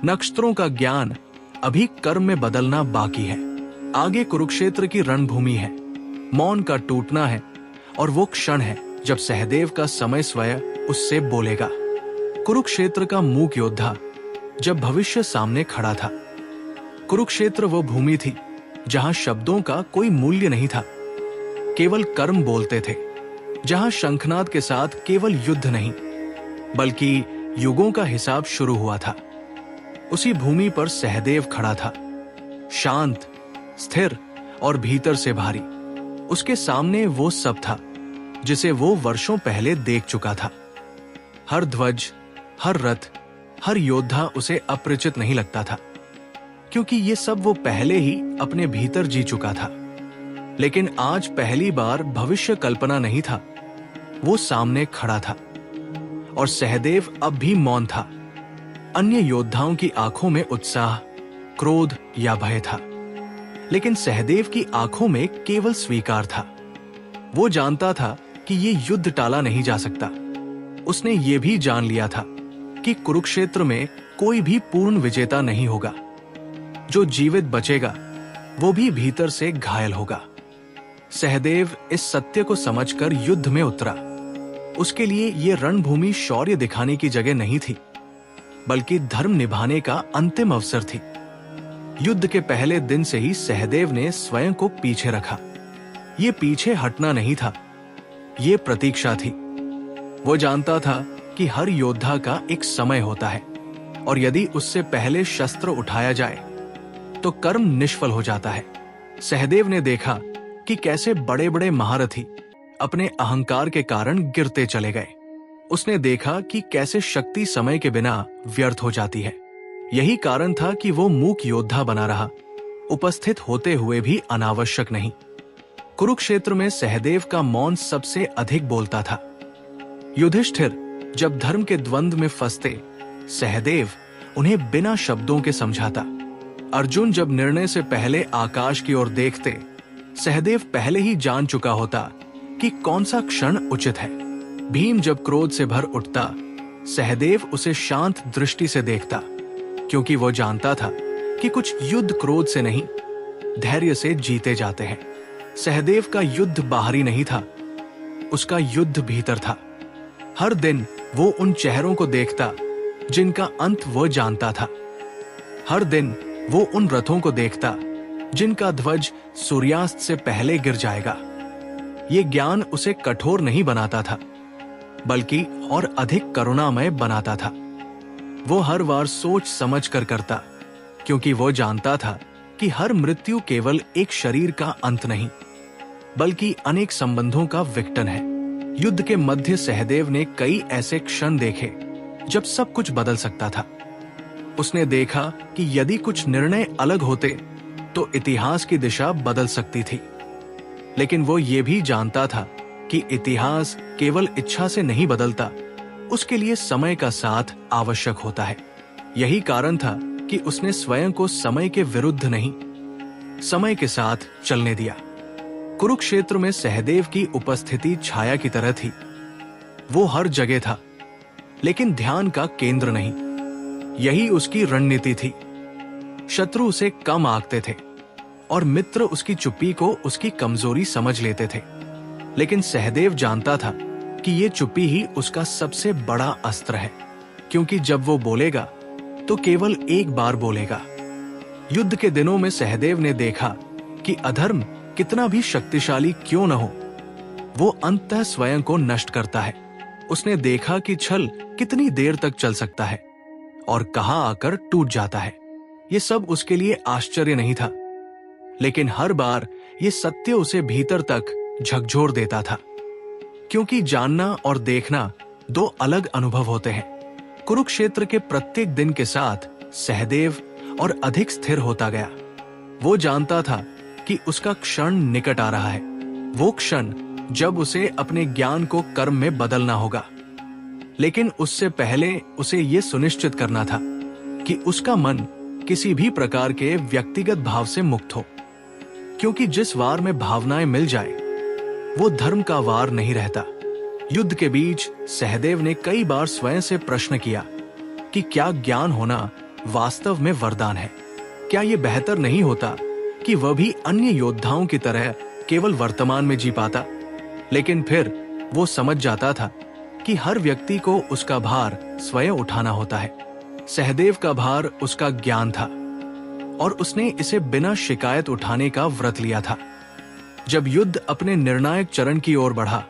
नक्षत्रों का ज्ञान अभी कर्म में बदलना बाकी है। आगे कुरुक्षेत्र की रणभूमि है, मौन का टूटना है और वो क्षण है जब सहदेव का समय स्वयं उससे बोलेगा। कुरुक्षेत्र का मूक योद्धा जब भविष्य सामने खड़ा था। कुरुक्षेत्र वो भूमि थी जहां शब्दों का कोई मूल्य नहीं था, केवल कर्म बोलते थे। जहां शंखनाद के साथ केवल युद्ध नहीं, बल्कि युगों का हिसाब शुरू हुआ था। उसी भूमि पर सहदेव खड़ा था, शांत, स्थिर और भीतर से भारी। उसके सामने वो सब था जिसे वो वर्षों पहले देख चुका था। हर ध्वज, हर रथ, हर योद्धा उसे अपरिचित नहीं लगता था, क्योंकि ये सब वो पहले ही अपने भीतर जी चुका था। लेकिन आज पहली बार भविष्य कल्पना नहीं था, वो सामने खड़ा था। और सहदेव अब भी मौन था। अन्य योद्धाओं की आंखों में उत्साह, क्रोध या भय था, लेकिन सहदेव की आंखों में केवल स्वीकार था। वो जानता था कि ये युद्ध टाला नहीं जा सकता। उसने ये भी जान लिया था कि कुरुक्षेत्र में कोई भी पूर्ण विजेता नहीं होगा। जो जीवित बचेगा वो भी भीतर से घायल होगा। सहदेव इस सत्य को समझकर युद्ध में उतरा। उसके लिए ये रणभूमि शौर्य दिखाने की जगह नहीं थी, बल्कि धर्म निभाने का अंतिम अवसर थी। युद्ध के पहले दिन से ही सहदेव ने स्वयं को पीछे रखा। ये पीछे हटना नहीं था, ये प्रतीक्षा थी। वो जानता था कि हर योद्धा का एक समय होता है और यदि उससे पहले शस्त्र उठाया जाए तो कर्म निष्फल हो जाता है। सहदेव ने देखा कि कैसे बड़े बड़े महारथी अपने अहंकार के कारण गिरते चले गए। उसने देखा कि कैसे शक्ति समय के बिना व्यर्थ हो जाती है। यही कारण था कि वो मूक योद्धा बना रहा, उपस्थित होते हुए भी अनावश्यक नहीं। कुरुक्षेत्र में सहदेव का मौन सबसे अधिक बोलता था। युधिष्ठिर जब धर्म के द्वंद्व में फंसते, सहदेव उन्हें बिना शब्दों के समझाता। अर्जुन जब निर्णय से पहले आकाश की ओर देखते, सहदेव पहले ही जान चुका होता कि कौन सा क्षण उचित है। भीम जब क्रोध से भर उठता, सहदेव उसे शांत दृष्टि से देखता, क्योंकि वो जानता था कि कुछ युद्ध क्रोध से नहीं, धैर्य से जीते जाते हैं। सहदेव का युद्ध बाहरी नहीं था, उसका युद्ध भीतर था। हर दिन वो उन चेहरों को देखता जिनका अंत वो जानता था। हर दिन वो उन रथों को देखता जिनका ध्वज सूर्यास्त से पहले गिर जाएगा। ये ज्ञान उसे कठोर नहीं बनाता था, बल्कि और अधिक करुणामय बनाता था। वो हर बार सोच समझ कर करता, क्योंकि वो जानता था कि हर मृत्यु केवल एक शरीर का अंत नहीं, बल्कि अनेक संबंधों का विघटन है। युद्ध के मध्य सहदेव ने कई ऐसे क्षण देखे जब सब कुछ बदल सकता था। उसने देखा कि यदि कुछ निर्णय अलग होते तो इतिहास की दिशा बदल सकती थी, लेकिन वो ये भी जानता था कि इतिहास केवल इच्छा से नहीं बदलता, उसके लिए समय का साथ आवश्यक होता है। यही कारण था कि उसने स्वयं को समय के विरुद्ध नहीं, समय के साथ चलने दिया। कुरुक्षेत्र में सहदेव की उपस्थिति छाया की तरह थी। वो हर जगह था, लेकिन ध्यान का केंद्र नहीं। यही उसकी रणनीति थी। शत्रु उसे कम आंकते थे और मित्र उसकी चुप्पी को उसकी कमजोरी समझ लेते थे, लेकिन सहदेव जानता था कि ये चुप्पी ही उसका सबसे बड़ा अस्त्र है, क्योंकि जब वो बोलेगा तो केवल एक बार बोलेगा। युद्ध के दिनों में सहदेव ने देखा कि अधर्म कितना भी शक्तिशाली क्यों न हो, वो अंततः स्वयं को नष्ट करता है। उसने देखा कि छल कितनी देर तक चल सकता है और कहां आकर टूट जाता है। ये सब उसके लिए आश्चर्य नहीं था, लेकिन हर बार ये सत्य उसे भीतर तक झकझोर देता था, क्योंकि जानना और देखना दो अलग अनुभव होते हैं। कुरुक्षेत्र के प्रत्येक दिन के साथ सहदेव और अधिक स्थिर होता गया। वो जानता था कि उसका क्षण निकट आ रहा है, वो क्षण जब उसे अपने ज्ञान को कर्म में बदलना होगा। लेकिन उससे पहले उसे यह सुनिश्चित करना था कि उसका मन किसी भी प्रकार के व्यक्तिगत भाव से मुक्त हो, क्योंकि जिस वार में भावनाएं मिल जाए वो धर्म का वार नहीं रहता। युद्ध के बीच सहदेव ने कई बार स्वयं से प्रश्न किया कि क्या ज्ञान होना वास्तव में वरदान है? क्या ये बेहतर नहीं होता कि वह भी अन्य योद्धाओं की तरह केवल वर्तमान में जी पाता? लेकिन फिर वो समझ जाता था कि हर व्यक्ति को उसका भार स्वयं उठाना होता है। सहदेव का भार उसका ज्ञान था और उसने इसे बिना शिकायत उठाने का व्रत लिया था। जब युद्ध अपने निर्णायक चरण की ओर बढ़ा,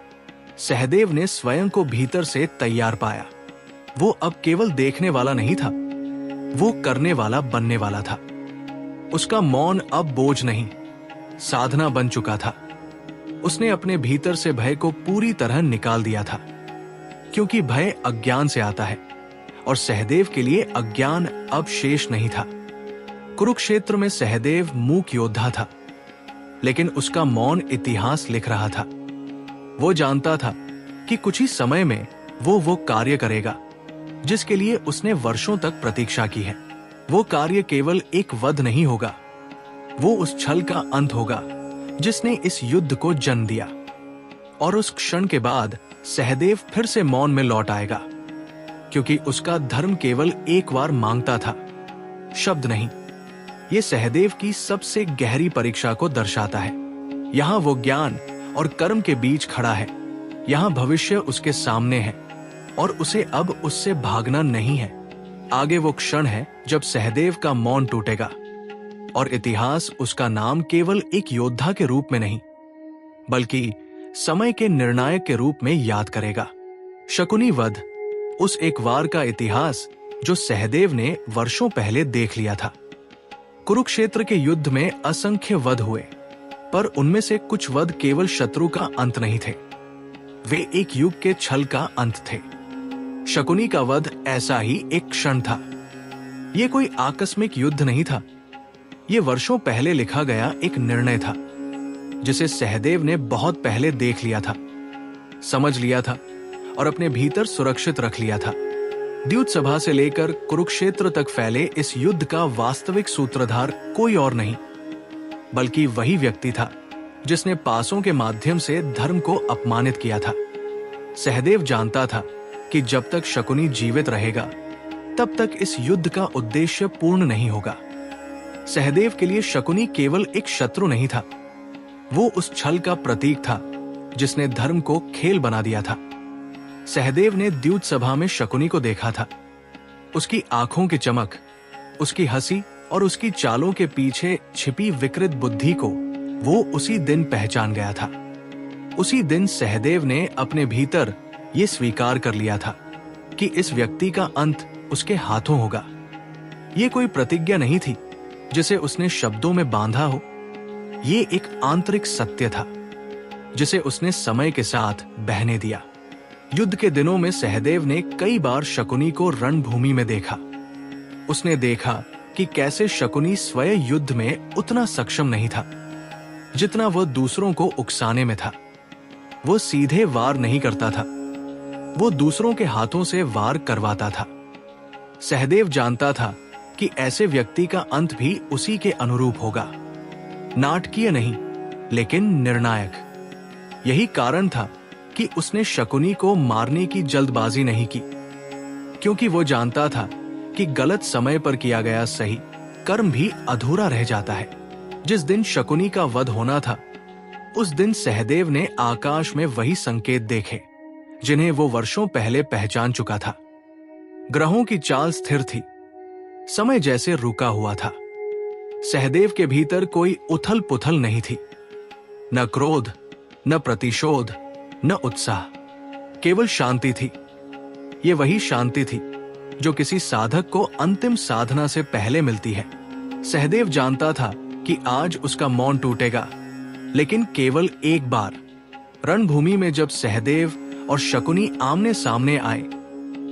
सहदेव ने स्वयं को भीतर से तैयार पाया। वो अब केवल देखने वाला नहीं था, वो करने वाला बनने वाला था। उसका मौन अब बोझ नहीं, साधना बन चुका था। उसने अपने भीतर से भय को पूरी तरह निकाल दिया था, क्योंकि भय अज्ञान से आता है और सहदेव के लिए अज्ञान अब शेष नहीं था। कुरुक्षेत्र में सहदेव मूक योद्धा था, लेकिन उसका मौन इतिहास लिख रहा था। वो जानता था कि कुछ ही समय में वो कार्य करेगा जिसके लिए उसने वर्षों तक प्रतीक्षा की है। वो कार्य केवल एक वध नहीं होगा, वो उस छल का अंत होगा जिसने इस युद्ध को जन्म दिया। और उस क्षण के बाद सहदेव फिर से मौन में लौट आएगा, क्योंकि उसका धर्म केवल एक बार मांगता था, शब्द नहीं। ये सहदेव की सबसे गहरी परीक्षा को दर्शाता है। यहाँ वो ज्ञान और कर्म के बीच खड़ा है, यहाँ भविष्य उसके सामने है और उसे अब उससे भागना नहीं है। आगे वो क्षण है जब सहदेव का मौन टूटेगा और इतिहास उसका नाम केवल एक योद्धा के रूप में नहीं बल्कि समय के निर्णायक के रूप में याद करेगा। शकुनी वध, उस एक वार का इतिहास जो सहदेव ने वर्षों पहले देख लिया था। कुरुक्षेत्र के युद्ध में असंख्य वध हुए, पर उनमें से कुछ वध केवल शत्रु का अंत नहीं थे, वे एक युग के छल का अंत थे। शकुनी का वध ऐसा ही एक क्षण था। यह कोई आकस्मिक युद्ध नहीं था, यह वर्षों पहले लिखा गया एक निर्णय था जिसे सहदेव ने बहुत पहले देख लिया था, समझ लिया था और अपने भीतर सुरक्षित रख लिया था। द्यूत सभा से लेकर कुरुक्षेत्र तक फैले इस युद्ध का वास्तविक सूत्रधार कोई और नहीं बल्कि वही व्यक्ति था जिसने पासों के माध्यम से धर्म को अपमानित किया था। सहदेव जानता था कि जब तक शकुनी जीवित रहेगा तब तक इस युद्ध का उद्देश्य पूर्ण नहीं होगा। सहदेव के लिए शकुनी केवल एक शत्रु नहीं था, वो उस छल का प्रतीक था जिसने धर्म को खेल बना दिया था। सहदेव ने द्यूत सभा में शकुनी को देखा था। उसकी आंखों की चमक, उसकी हंसी और उसकी चालों के पीछे छिपी विकृत बुद्धि को वो उसी दिन पहचान गया था। उसी दिन सहदेव ने अपने भीतर ये स्वीकार कर लिया था कि इस व्यक्ति का अंत उसके हाथों होगा। ये कोई प्रतिज्ञा नहीं थी जिसे उसने शब्दों में बांधा हो, ये एक आंतरिक सत्य था जिसे उसने समय के साथ बहने दिया। युद्ध के दिनों में सहदेव ने कई बार शकुनी को रणभूमि में देखा। उसने देखा कि कैसे शकुनी स्वयं युद्ध में उतना सक्षम नहीं था जितना वह दूसरों को उकसाने में था। वो सीधे वार नहीं करता था, वो दूसरों के हाथों से वार करवाता था। सहदेव जानता था कि ऐसे व्यक्ति का अंत भी उसी के अनुरूप होगा, नाटकीय नहीं लेकिन निर्णायक। यही कारण था कि उसने शकुनी को मारने की जल्दबाजी नहीं की, क्योंकि वो जानता था कि गलत समय पर किया गया सही कर्म भी अधूरा रह जाता है। जिस दिन शकुनी का वध होना था उस दिन सहदेव ने आकाश में वही संकेत देखे जिन्हें वो वर्षों पहले पहचान चुका था। ग्रहों की चाल स्थिर थी, समय जैसे रुका हुआ था। सहदेव के भीतर कोई उथल पुथल नहीं थी, न क्रोध, न प्रतिशोध, न उत्साह, केवल शांति थी। ये वही शांति थी जो किसी साधक को अंतिम साधना से पहले मिलती है। सहदेव जानता था कि आज उसका मौन टूटेगा, लेकिन केवल एक बार। रणभूमि में जब सहदेव और शकुनी आमने सामने आए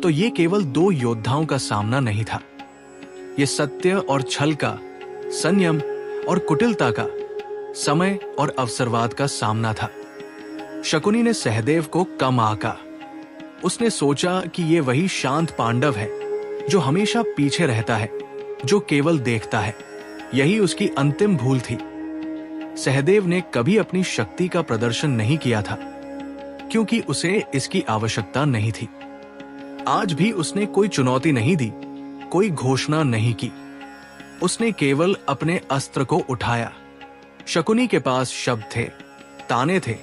तो ये केवल दो योद्धाओं का सामना नहीं था, ये सत्य और छल का, संयम और कुटिलता का, समय और अवसरवाद का सामना था। शकुनी ने सहदेव को कम आंका। उसने सोचा कि ये वही शांत पांडव है जो हमेशा पीछे रहता है, जो केवल देखता है। यही उसकी अंतिम भूल थी। सहदेव ने कभी अपनी शक्ति का प्रदर्शन नहीं किया था क्योंकि उसे इसकी आवश्यकता नहीं थी। आज भी उसने कोई चुनौती नहीं दी, कोई घोषणा नहीं की। उसने केवल अपने अस्त्र को उठाया। शकुनी के पास शब्द थे, ताने थे,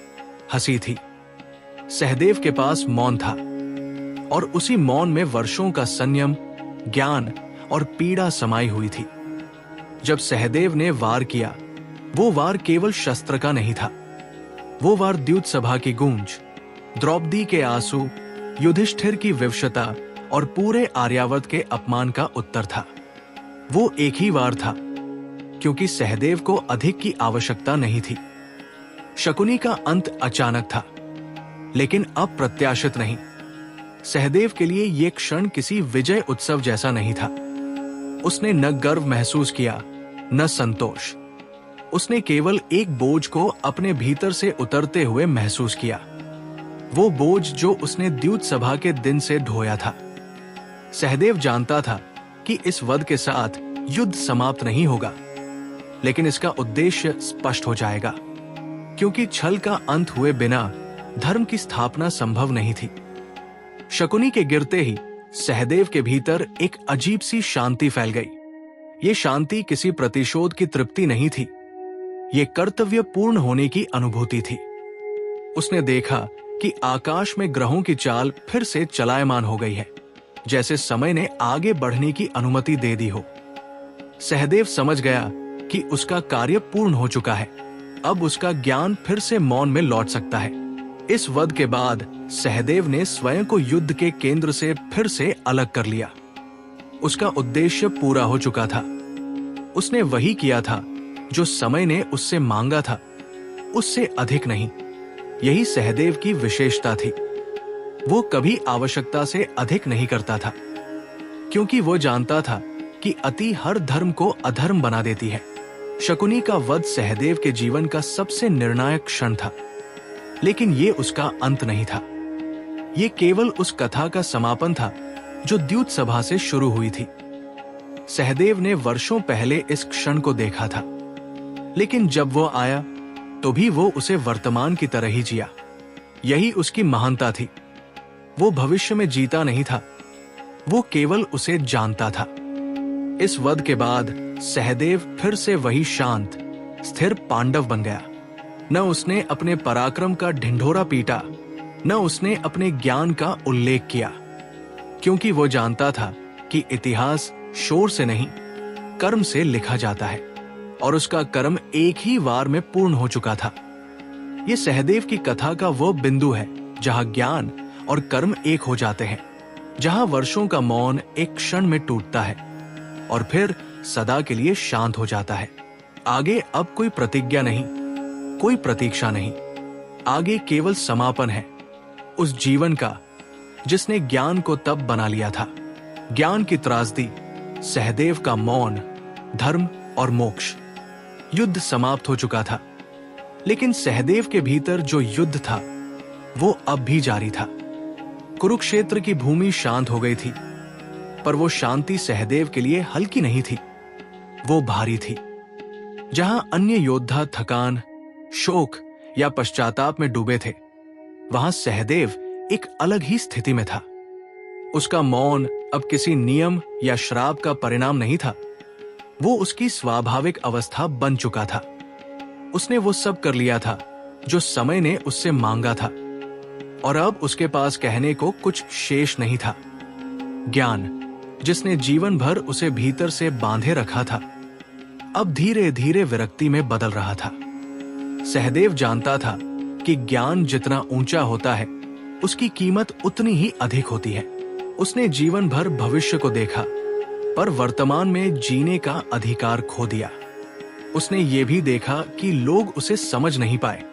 हंसी थी। सहदेव के पास मौन था और उसी मौन में वर्षों का संयम, ज्ञान और पीड़ा समाई हुई थी। जब सहदेव ने वार किया, वो वार केवल शस्त्र का नहीं था, वो वार द्यूत सभा की गूंज, द्रौपदी के आंसू, युधिष्ठिर की विवशता और पूरे आर्यावर्त के अपमान का उत्तर था। वो एक ही वार था क्योंकि सहदेव को अधिक की आवश्यकता नहीं थी। शकुनी का अंत अचानक था, लेकिन अप्रत्याशित नहीं। सहदेव के लिए यह क्षण किसी विजय उत्सव जैसा नहीं था। उसने न गर्व महसूस किया, न संतोष। उसने केवल एक बोझ को अपने भीतर से उतरते हुए महसूस किया, वो बोझ जो उसने द्यूत सभा के दिन से ढोया था। सहदेव जानता था कि इस वध के साथ युद्ध समाप्त नहीं होगा, लेकिन इसका उद्देश्य स्पष्ट हो जाएगा, क्योंकि छल का अंत हुए बिना धर्म की स्थापना संभव नहीं थी। शकुनी के गिरते ही सहदेव के भीतर एक अजीब सी शांति फैल गई। ये शांति किसी प्रतिशोध की तृप्ति नहीं थी, ये कर्तव्य पूर्ण होने की अनुभूति थी। उसने देखा कि आकाश में ग्रहों की चाल फिर से चलायमान हो गई है, जैसे समय ने आगे बढ़ने की अनुमति दे दी हो। सहदेव समझ गया कि उसका कार्य पूर्ण हो चुका है। अब उसका ज्ञान फिर से मौन में लौट सकता है। इस वध के बाद सहदेव ने स्वयं को युद्ध के केंद्र से फिर से अलग कर लिया। उसका उद्देश्य पूरा हो चुका था। उसने वही किया था जो समय ने उससे मांगा था, उससे अधिक नहीं। यही सहदेव की विशेषता थी। वो कभी आवश्यकता से अधिक नहीं करता था, क्योंकि वो जानता था कि अति हर धर्म को अधर्म बना देती है। शकुनी का वध सहदेव के जीवन का सबसे निर्णायक क्षण था, लेकिन ये उसका अंत नहीं था। ये केवल उस कथा का समापन था जो द्यूत सभा से शुरू हुई थी। सहदेव ने वर्षों पहले इस क्षण को देखा था, लेकिन जब वो आया तो भी वो उसे वर्तमान की तरह ही जिया। यही उसकी महानता थी। वो भविष्य में जीता नहीं था, वो केवल उसे जानता था। इस वध के बाद सहदेव फिर से वही शांत, स्थिर पांडव बन गया। न उसने अपने पराक्रम का ढिंढोरा पीटा, न उसने अपने ज्ञान का उल्लेख किया, क्योंकि वो जानता था कि इतिहास शोर से नहीं, कर्म से लिखा जाता है, और उसका कर्म एक ही वार में पूर्ण हो चुका था। ये सहदेव की कथा का वो बिंदु है जहां ज्ञान और कर्म एक हो जाते हैं, जहां वर्षों का मौन एक क्षण में टूटता है और फिर सदा के लिए शांत हो जाता है। आगे अब कोई प्रतिज्ञा नहीं, कोई प्रतीक्षा नहीं। आगे केवल समापन है उस जीवन का जिसने ज्ञान को तब बना लिया था। ज्ञान की त्रासदी, सहदेव का मौन, धर्म और मोक्ष। युद्ध समाप्त हो चुका था, लेकिन सहदेव के भीतर जो युद्ध था वो अब भी जारी था। कुरुक्षेत्र की भूमि शांत हो गई थी, पर वो शांति सहदेव के लिए हल्की नहीं थी, वो भारी थी। जहां अन्य योद्धा थकान, शोक या पश्चाताप में डूबे थे, वहां सहदेव एक अलग ही स्थिति में था। उसका मौन अब किसी नियम या श्राप का परिणाम नहीं था, वो उसकी स्वाभाविक अवस्था बन चुका था। उसने वो सब कर लिया था जो समय ने उससे मांगा था, और अब उसके पास कहने को कुछ शेष नहीं था। ज्ञान, जिसने जीवन भर उसे भीतर से बांधे रखा था, अब धीरे धीरे विरक्ति में बदल रहा था। सहदेव जानता था कि ज्ञान जितना ऊंचा होता है, उसकी कीमत उतनी ही अधिक होती है। उसने जीवन भर भविष्य को देखा, पर वर्तमान में जीने का अधिकार खो दिया। उसने ये भी देखा कि लोग उसे समझ नहीं पाए,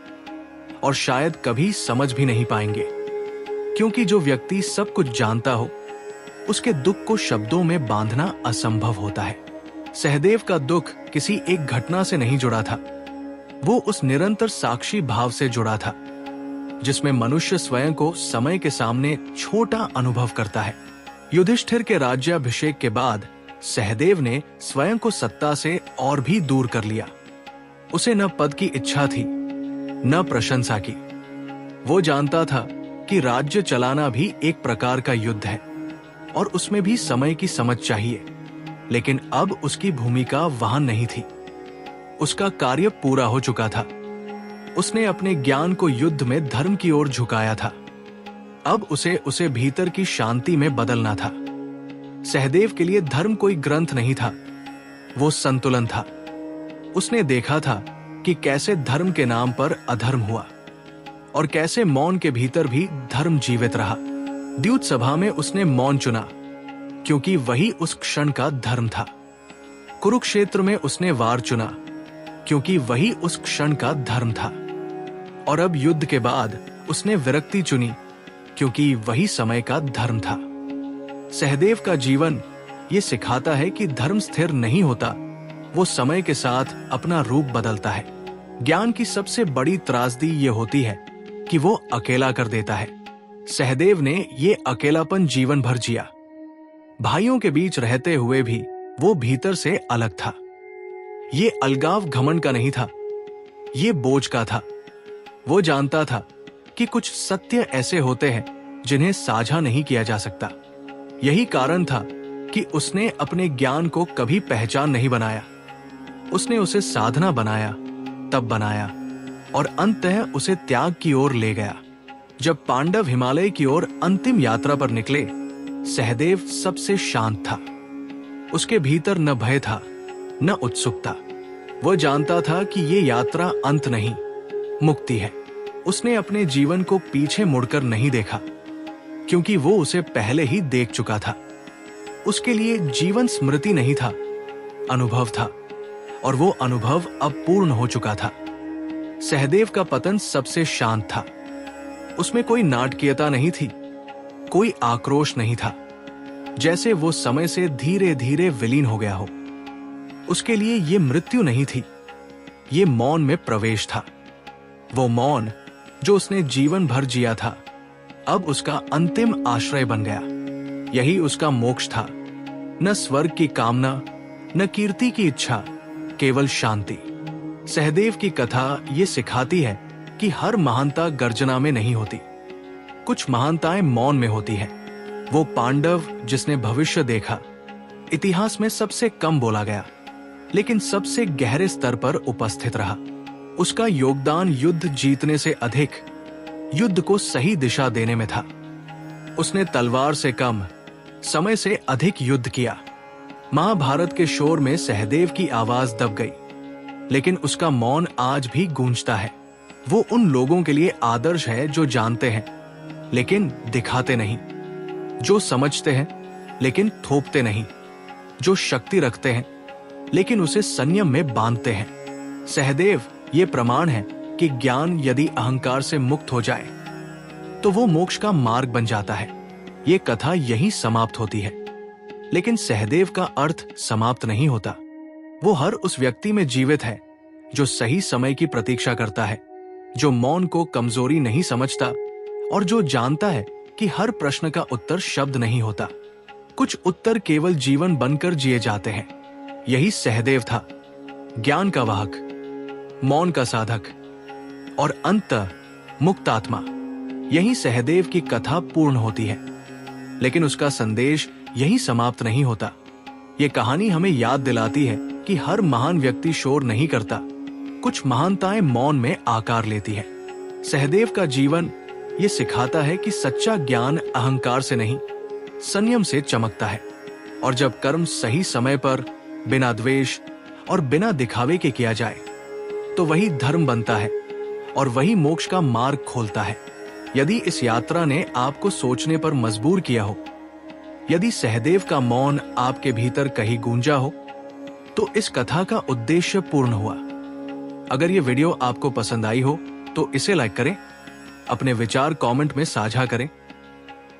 और शायद कभी समझ भी नहीं पाएंगे, क्योंकि जो व्यक्ति सब कुछ जानता हो, उसके दुख को शब्दों में बांधना असंभव होता है। सहदेव का दुख किसी एक घटना से नहीं जुड़ा था, वो उस निरंतर साक्षी भाव से जुड़ा था, जिसमें मनुष्य स्वयं को समय के सामने छोटा अनुभव करता है। युधिष्ठिर के राज्याभिषेक के बाद सहदेव ने स्वयं को सत्ता से और भी दूर कर लिया। उसे न पद की इच्छा थी, न प्रशंसा की। वो जानता था कि राज्य चलाना भी एक प्रकार का युद्ध है, और उसमें भी समय की समझ चाहिए। लेकिन अब उसकी भूमिका वहां नहीं थी। उसका कार्य पूरा हो चुका था। उसने अपने ज्ञान को युद्ध में धर्म की ओर झुकाया था। अब उसे भीतर की शांति में बदलना था। सहदेव के लिए धर्म कोई ग्रंथ नहीं था, वो संतुलन था। उसने देखा था कि कैसे धर्म के नाम पर अधर्म हुआ, और कैसे मौन के भीतर भी धर्म जीवित रहा। द्यूत सभा में उसने मौन चुना, क्योंकि वही उस क्षण का धर्म था। कुरुक्षेत्र में उसने वार चुना, क्योंकि वही उस क्षण का धर्म था। और अब युद्ध के बाद उसने विरक्ति चुनी, क्योंकि वही समय का धर्म था। सहदेव का जीवन ये सिखाता है कि धर्म स्थिर नहीं होता, वो समय के साथ अपना रूप बदलता है। ज्ञान की सबसे बड़ी त्रासदी ये होती है कि वो अकेला कर देता है। सहदेव ने ये अकेलापन जीवन भर जिया। भाइयों के बीच रहते हुए भी वो भीतर से अलग था। ये अलगाव घमंड का नहीं था, ये बोझ का था। वो जानता था कि कुछ सत्य ऐसे होते हैं जिन्हें साझा नहीं किया जा सकता। यही कारण था कि उसने अपने ज्ञान को कभी पहचान नहीं बनाया। उसने उसे साधना बनाया, तब बनाया, और अंततः उसे त्याग की ओर ले गया। जब पांडव हिमालय की ओर अंतिम यात्रा पर निकले, सहदेव सबसे शांत था। उसके भीतर न भय था, न उत्सुकता। वह जानता था कि ये यात्रा अंत नहीं, मुक्ति है। उसने अपने जीवन को पीछे मुड़कर नहीं देखा, क्योंकि वो उसे पहले ही देख चुका था। उसके लिए जीवन स्मृति नहीं था, अनुभव था, और वो अनुभव अब पूर्ण हो चुका था। सहदेव का पतन सबसे शांत था। उसमें कोई नाटकीयता नहीं थी, कोई आक्रोश नहीं था, जैसे वो समय से धीरे धीरे विलीन हो गया हो। उसके लिए ये मृत्यु नहीं थी, ये मौन में प्रवेश था। वो मौन जो उसने जीवन भर जिया था, अब उसका अंतिम आश्रय बन गया। यही उसका मोक्ष था। न स्वर्ग की कामना, न कीर्ति की इच्छा, केवल शांति। सहदेव की कथा ये सिखाती है कि हर महानता गर्जना में नहीं होती, कुछ महानताएं मौन में होती हैं। वो पांडव जिसने भविष्य देखा, इतिहास में सबसे कम बोला गया, लेकिन सबसे गहरे स्तर पर उपस्थित रहा। उसका योगदान युद्ध जीतने से अधिक युद्ध को सही दिशा देने में था। उसने तलवार से कम, समय से अधिक युद्ध किया। महाभारत के शोर में सहदेव की आवाज दब गई, लेकिन उसका मौन आज भी गूंजता है। वो उन लोगों के लिए आदर्श है जो जानते हैं लेकिन दिखाते नहीं, जो समझते हैं लेकिन थोपते नहीं, जो शक्ति रखते हैं लेकिन उसे संयम में बांधते हैं। सहदेव ये प्रमाण है कि ज्ञान यदि अहंकार से मुक्त हो जाए तो वो मोक्ष का मार्ग बन जाता है। ये कथा यहीं समाप्त होती है, लेकिन सहदेव का अर्थ समाप्त नहीं होता। वो हर उस व्यक्ति में जीवित है जो सही समय की प्रतीक्षा करता है, जो मौन को कमजोरी नहीं समझता और जो जानता है कि हर प्रश्न का उत्तर शब्द नहीं होता, कुछ उत्तर केवल जीवन बनकर जिए जाते हैं। यही सहदेव था, ज्ञान का वाहक, मौन का साधक और अंत मुक्त आत्मा। यही सहदेव की कथा पूर्ण होती है, लेकिन उसका संदेश यही समाप्त नहीं होता। ये कहानी हमें याद दिलाती है कि हर महान व्यक्ति शोर नहीं करता, कुछ महानताएं मौन में आकार लेती है। सहदेव का जीवन ये सिखाता है कि सच्चा ज्ञान अहंकार से नहीं, संयम से चमकता है। और जब कर्म सही समय पर, बिना द्वेष और बिना दिखावे के किया जाए, तो वही धर्म बनता है और वही मोक्ष का मार्ग खोलता है। यदि इस यात्रा ने आपको सोचने पर मजबूर किया हो, यदि सहदेव का मौन आपके भीतर कहीं गूंजा हो, तो इस कथा का उद्देश्य पूर्ण हुआ। अगर ये वीडियो आपको पसंद आई हो तो इसे लाइक करें, अपने विचार कमेंट में साझा करें,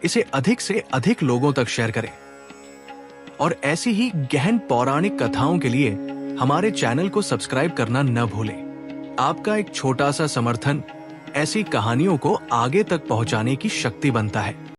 इसे अधिक से अधिक लोगों तक शेयर करें। और ऐसी ही गहन पौराणिक कथाओं के लिए हमारे चैनल को सब्सक्राइब करना न भूलें। आपका एक छोटा सा समर्थन ऐसी कहानियों को आगे तक पहुंचाने की शक्ति बनता है।